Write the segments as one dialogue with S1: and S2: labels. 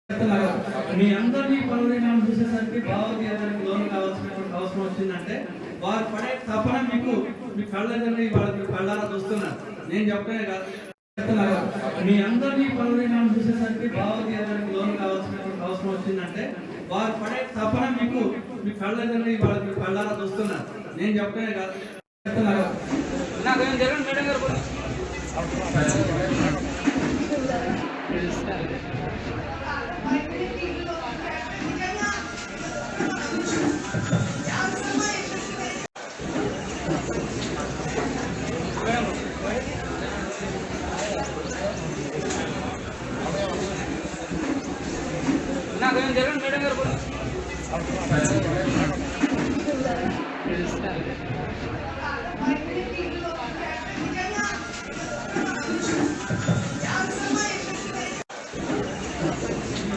S1: మీ అందరినీ పనులు చూసేసరికి భావోద్వేగానికి లోను కావాల్సిన అవసరం వచ్చిందంటే వారు పడే తపన మీకు మీ కళ్ళని వాళ్ళకి కళ్ళారా చూస్తున్నారు. నేను చెప్పనే కాదు, మీ అందరినీ పనులు చూసేసరికి భావోద్వేగానికి లోను కావాల్సిన అవసరం వచ్చిందంటే వారు పడే తపన మీకు మీ కళ్ళని వాళ్ళకి కళ్ళారా చూస్తున్నారు. నేను చెప్పనే కాదు, జగన్ మేడం గారు జగన్ మేడం గారు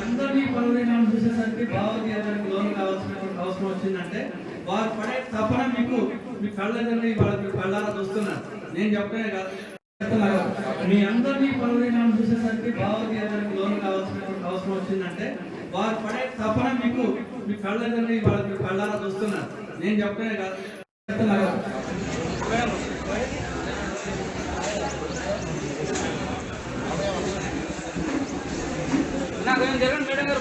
S1: అందరినీ పనులు చూసేసరికి భావోద్వేగానికి లోను కావాల్సిన అవసరం వచ్చిందంటే వారు పడే తపన మీకు మీ కళ్ళని వాళ్ళకి కళ్ళారా చూస్తున్నారు. నేను చెప్పనే కాదు, మీ అందరినీ పనులు చూసేసరికి భావోద్వేగానికి లోను కావాల్సిన అవసరం వచ్చిందంటే వారు పడే తపన మీకు మీ కళ్ళని వాళ్ళకి కళ్ళారా చూస్తున్నారు. నేను చెప్పనే కాదు, జగన్ మేడం గారు